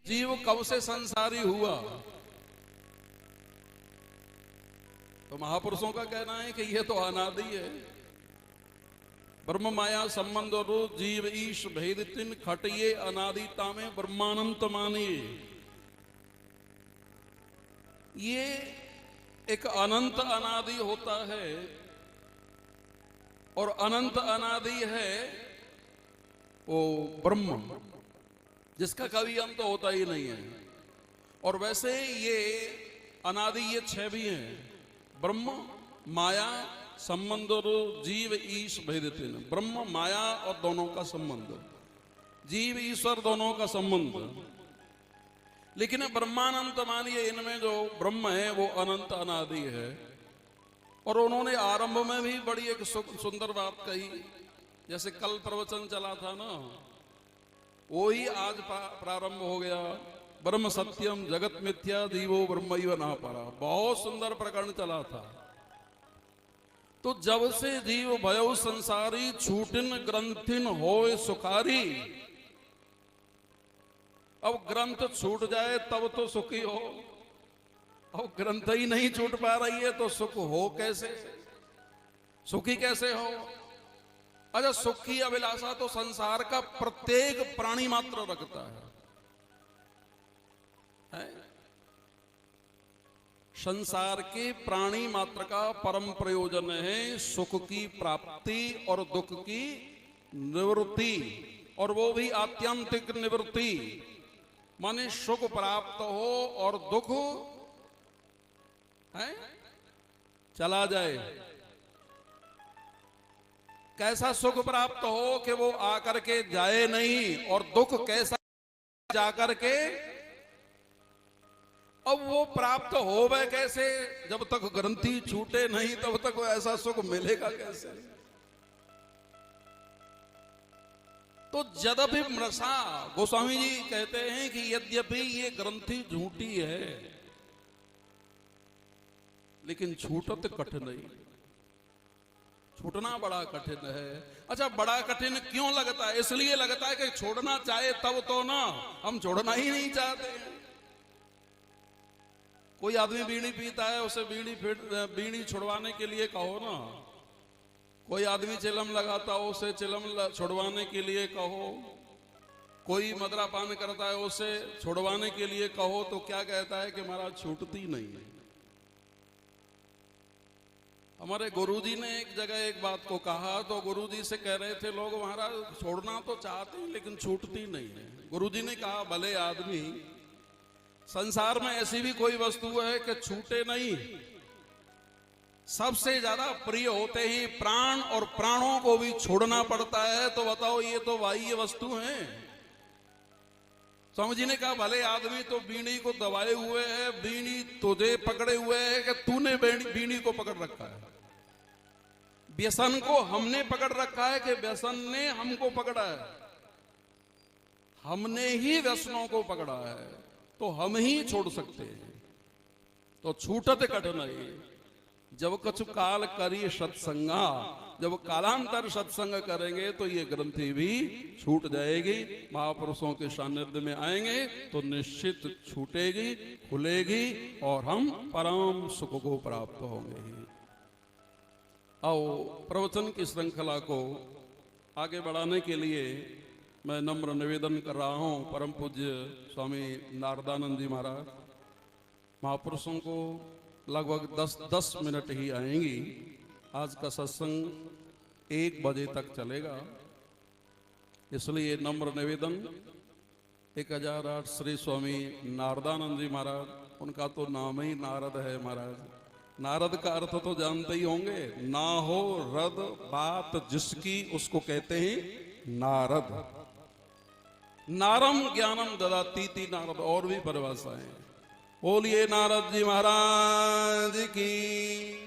जीव कब से संसारी हुआ? तो महापुरुषों का कहना है कि यह तो अनादि है। ब्रह्म माया संबंध रूप जीव ईश भेद तिन खटिए अनादिता में ब्रह्मानंत मानिए। ये एक अनंत अनादि होता है और अनंत अनादि है वो ब्रह्म, जिसका कभी अंत तो होता ही नहीं है। और वैसे ये अनादि ये छह भी हैं: ब्रह्म, माया, संबंध और जीव ईश भेद तीन। ब्रह्म माया और दोनों का संबंध, जीव ईश्वर दोनों का संबंध। लेकिन ब्रह्मानंत मानिए, इनमें जो ब्रह्म है वो अनंत अनादि है। और उन्होंने आरंभ में भी बड़ी एक सुंदर बात कही, जैसे कल प्रवचन चला था ना, वो ही आज प्रारंभ हो गया। ब्रह्म सत्यम जगत मिथ्या जीवो ब्रह्मैव न परा। बहुत सुंदर प्रकरण चला था। तो जब से जीव भयो संसारी छूटिन ग्रंथिन होए सुखारी। अब ग्रंथ छूट जाए तब तो सुखी हो, अब ग्रंथ ही नहीं छूट पा रही है तो सुख हो कैसे, सुखी कैसे हो? अच्छा, सुख की अभिलाषा तो संसार का प्रत्येक प्राणी मात्र रखता है? संसार के प्राणी मात्र का परम प्रयोजन है सुख की प्राप्ति और दुख की निवृत्ति, और वो भी आत्यंतिक निवृत्ति। माने सुख प्राप्त हो और दुख है चला जाए। कैसा सुख प्राप्त हो कि वो आकर के जाए नहीं, और दुख कैसा जाकर के अब वो प्राप्त हो वह कैसे? जब तक ग्रंथि छूटे नहीं तब तक वो ऐसा सुख मिलेगा कैसे? तो यद्यपि मृषा, गोस्वामी जी कहते हैं कि यद्यपि ये ग्रंथि झूठी है लेकिन छूटत कठिन नहीं। छूटना बड़ा कठिन है। अच्छा, बड़ा कठिन क्यों लगता है? इसलिए लगता है कि छोड़ना चाहे तब तो ना, हम छोड़ना ही नहीं चाहते। कोई आदमी बीड़ी पीता है, उसे बीड़ी छुड़वाने के लिए कहो ना। कोई आदमी चिलम लगाता हो, उसे चिलम छुड़वाने के लिए कहो। कोई मदरापान करता है, उसे छुड़वाने के लिए कहो तो क्या कहता है कि महाराज छूटती नहीं है। हमारे गुरुजी ने एक जगह एक बात को कहा, तो गुरुजी से कह रहे थे लोग, महाराज छोड़ना तो चाहते हैं लेकिन छूटती नहीं है। गुरुजी ने कहा, भले आदमी, संसार में ऐसी भी कोई वस्तु है कि छूटे नहीं? सबसे ज्यादा प्रिय होते ही प्राण, और प्राणों को भी छोड़ना पड़ता है। तो बताओ, ये तो बाह्य वस्तु है। स्वामी जी ने कहा, भले आदमी तो बीड़ी को दबाए हुए है, बीड़ी तुझे पकड़े हुए है कि तूने बीड़ी को पकड़ रखा है। व्यसन को हमने पकड़ रखा है कि व्यसन ने हमको पकड़ा है? हमने ही व्यसनों को पकड़ा है, तो हम ही छोड़ सकते हैं। तो छूटत कठिन नहीं। जब कछु काल करी सत्संगा, जब कालांतर सत्संग करेंगे तो ये ग्रंथि भी छूट जाएगी। महापुरुषों के सानिध्य में आएंगे तो निश्चित छूटेगी, खुलेगी, और हम परम सुख को प्राप्त होंगे। आओ, प्रवचन की श्रृंखला को आगे बढ़ाने के लिए मैं नम्र निवेदन कर रहा हूं परम पूज्य स्वामी नारदानंद जी महाराज। महापुरुषों को लगभग 10 मिनट ही आएंगी। आज का सत्संग 1 बजे तक चलेगा, इसलिए नम्र निवेदन 1008 श्री स्वामी नारदानंद जी महाराज, उनका तो नाम ही नारद है महाराज। नारद का अर्थ तो जानते ही होंगे, ना हो रद बात जिसकी उसको कहते हैं नारद। नारम ज्ञानम ददातीति नारद, और भी परिभाषाएं। बोलिए नारद जी महाराज की।